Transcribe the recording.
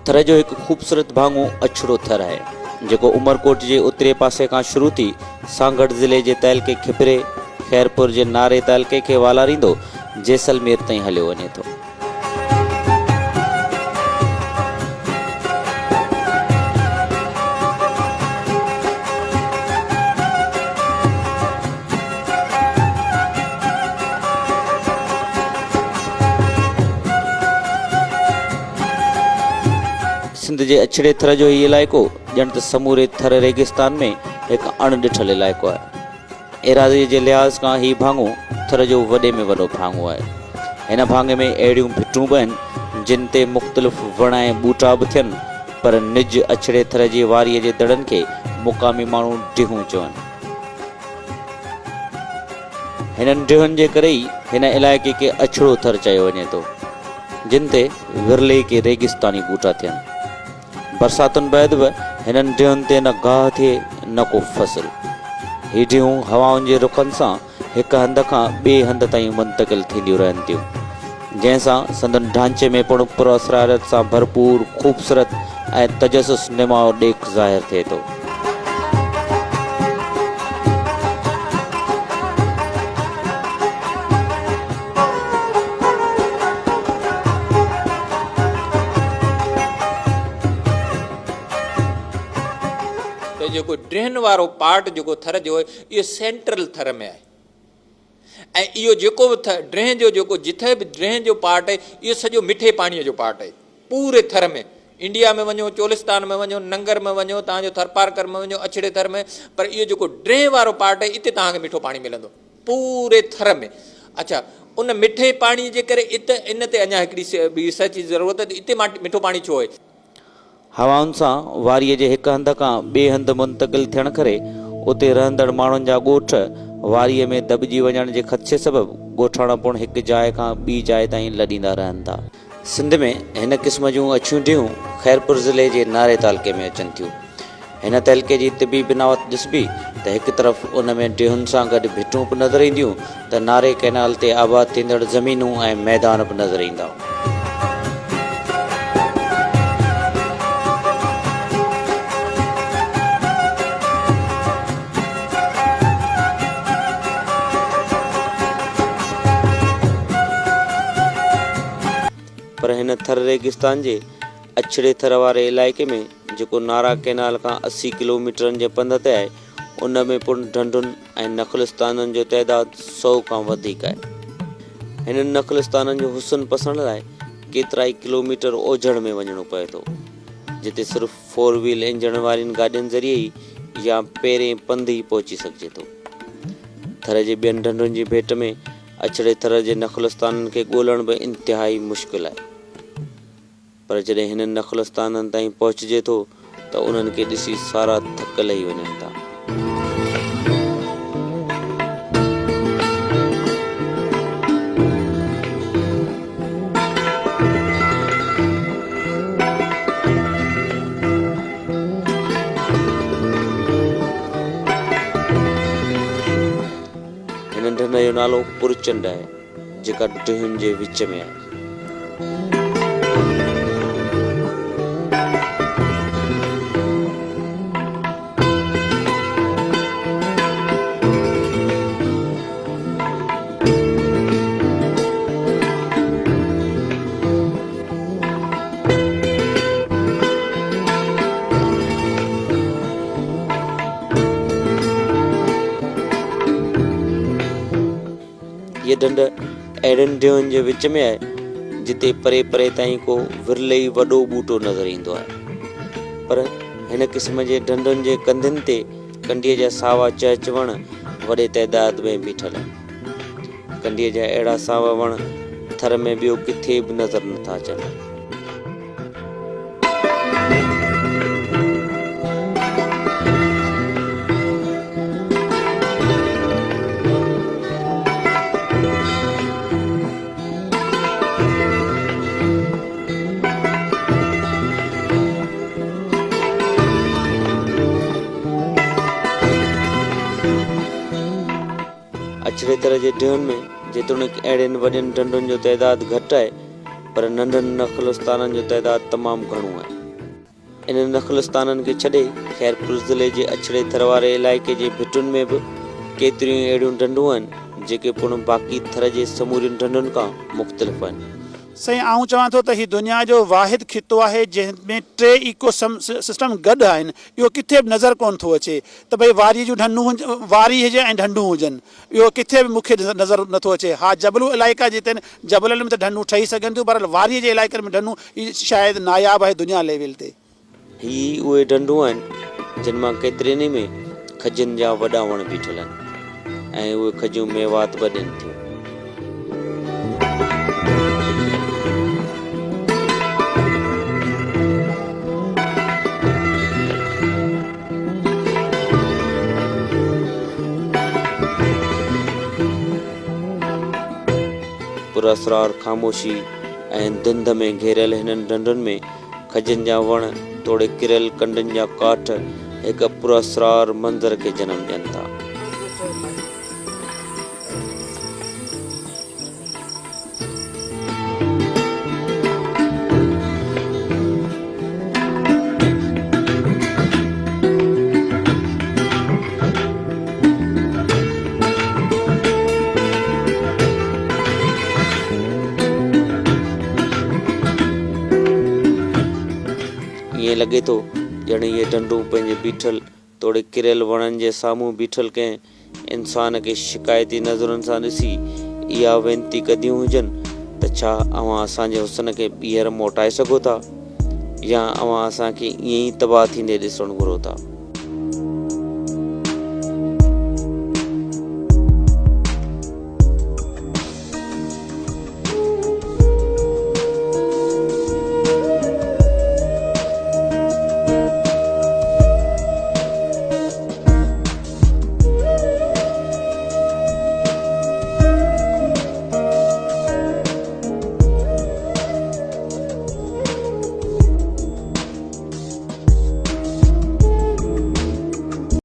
थर जो एक खूबसूरत भाङो अछड़ो थर है जो उमरकोट के उत्तरे पासे का शुरू थी सांगड़ जिले के तहलके खिपरे खैरपुर के नारे तहलके के वालारींदो जैसलमेर ताईं हलियो वञे थो। सिंध के अछड़े थर जो ये इलाइको ॼण त समूरे थर रेगिस्तान में एक अणॾिठल इलाइको है। एराज़ी के लिहाज़ का ही भाङो थर जो वॾे में वॾो भाङो है। इन भाङे में अहिड़ियूं भिटूं बि आहिनि जिन ते मुख़्तलिफ़ वण ऐं ॿूटा बि थियनि, पर निज अछड़े थर जी वारीअ जे दड़नि खे मुक़ामी माण्हू डिहूं चवनि। हिननि डिहुनि जे करे ई हिन इलाइक़े खे अछड़ो थर चयो वञे थो, जिन ते विरले के रेगिस्तानी ॿूटा थियनि। बरसातुनि बैदि बि हिननि डिहुनि ते न गाह थिए न को फसल। ही डिहूं हवाउनि जे रुखनि सां हिक हंध खां ॿिए हंध ताईं मुंतक़िल थींदियूं रहनि थियूं, जंहिंसां संदन ढांचे में पिणु पुरअसरारत सां भरपूर ख़ूबसूरत ऐं तजसुस निमाओ ॾेख ज़ाहिर थिए थो। जो ड्रेन वारो पार्ट जो थर जो ये सेंट्रल थर में है। यो जो ड्रेन जो जिथे भी ड्रेन जो पार्ट है ये सॼो मिठे पानी जो पार्ट है पूरे थर में। इंडिया में वञो, चोलिस्तान में वञो, नंगर में वञो, तव्हांजो थरपारकर में वञो, अछड़े थर में, पर ये जो ड्रेन वारो पार्ट है इते तव्हांखे मिठो पानी मिलंदो पूरे थर में। अच्छा, उन मिठे पानी जे करे इन ते अञा हिकिड़ी रिसर्च जी ज़रूरत है, इते मिठो पानी छो है। हवाउनि सां वारीअ जे हिक हंध खां ॿिए हंध मुंतक़िल थियण करे उते रहंदड़ माण्हुनि जा ॻोठ वारीअ में दॿिजी वञण जे ख़दशे सबबि ॻोठाणा पिणु हिक जाइ खां ॿी जाइ ताईं लॾींदा रहनि था। सिंध में हिन क़िस्म जूं अछियूं डिहूं खैरपुर ज़िले जे नारे तालके में अचनि थियूं। हिन तहलके जी तिबी बिनावत ॾिसबी त हिकु तरफ़ उन में डिहुनि सां गॾु भिटूं बि नज़र ईंदियूं त नारे कैनाल ते आबाद थींदड़ ज़मीनूं ऐं मैदान बि नज़र ईंदा। पर हिन थर रेगिस्तान जे अछड़े थर वारे इलाइक़े में जेको नारा कैनाल खां 80 किलोमीटरनि जे पंध ते आहे, उन में पुण ढंढुनि ऐं नख़लिस्ताननि जो तइदादु 100 खां वधीक आहे। हिननि नख़लिस्ताननि जो हुस्न पसंदि लाइ केतिरा ई किलोमीटर ओझड़ में वञणो पए थो, जिते सिर्फ़ 4 व्हील इंजण वारियुनि गाॾियुनि ज़रिए ई या पेरें पंधु ई पहुची सघिजे थो। थर जे ॿियनि ढंढुनि जी भेट में अछड़े थर जे नख़लिस्ताननि खे ॻोल्हण बि इंतिहाई मुश्किल आहे, पर जॾहिं हिननि नख़लिस्ताननि ताईं पहुचिजे थो त उन्हनि खे ॾिसी सारा थक लही वञनि था। हिन ढंढ जो नालो पुरचंड आहे, जेका डिहुनि जे विच में आहे। ये ढंढ अहिड़नि डिहुनि जे विच में आहे जिते परे परे ताईं को विरले ई वॾो ॿूटो नज़र ईंदो आहे, पर हिन क़िस्म जे ढंढुनि जे कंधनि ते कंडीअ जा सावा चहच वण वॾे तइदाद में बीठल आहिनि। कंडीअ जा अहिड़ा सावा वण थर में ॿियो किथे बि नज़र नथा अचनि। अछड़े थर जे डिहुनि में जेतोणीकि अहिड़नि वॾनि ढंढुनि जो तइदादु घटि आहे, पर नंढनि नख़लिस्ताननि जो तइदादु तमामु घणो आहे। इन नख़लस्ताननि खे छॾे ख़ैरपुर ज़िले जे अछड़े थर वारे इलाइक़े जे भिटुनि में बि केतिरियूं अहिड़ियूं ढंढूं आहिनि जेके पिणु बाक़ी थर जे समूरियुनि ढंढुनि खां मुख़्तलिफ़ आहिनि। साईं आऊं चवां थो त हीउ दुनिया जो वाहिद खितो आहे जंहिंमें 3 इको सिस्टम गॾु आहिनि। इहो किथे बि नज़र कोन थो अचे त भई वारी जूं ढंढूं वारी हुजे ऐं ढंढूं हुजनि, इहो किथे बि मूंखे नज़र नथो अचे। हा, जबलू इलाइक़ा जिते जबलनि में त ढंढूं ठही सघनि थियूं, पर वारीअ जे इलाइक़नि में ढंढूं ही शायदि नायाबु आहे दुनिया लेवल ते। ही उहे ढंढूं आहिनि जिन मां केतिरनि में खजनि जा वॾा वण बीठल आहिनि ऐं उहे खजूं मेवात बि ॾियनि थियूं। पुरअसरार ख़ामोशी ऐं धुंध में घेरियल हिननि ढंढुनि में खजनि जा वण तोड़े किरियल कंडनि जा काठ हिकु पुरअसरार मंज़र खे जनम ॾियनि था। ईअं लॻे थो ॼण इहे ढंढूं पंहिंजे बीठल तोड़े किरियल वणनि जे साम्हूं बीठल कंहिं इंसान खे शिकायती नज़रुनि सां ॾिसी इहा वेनती कंदियूं हुजनि त छा अव्हां असांजे हुस्न खे ॿीहर मोटाए सघो था या अव्हां असांखे ईअं ई तबाह थींदे ॾिसणु घुरो था।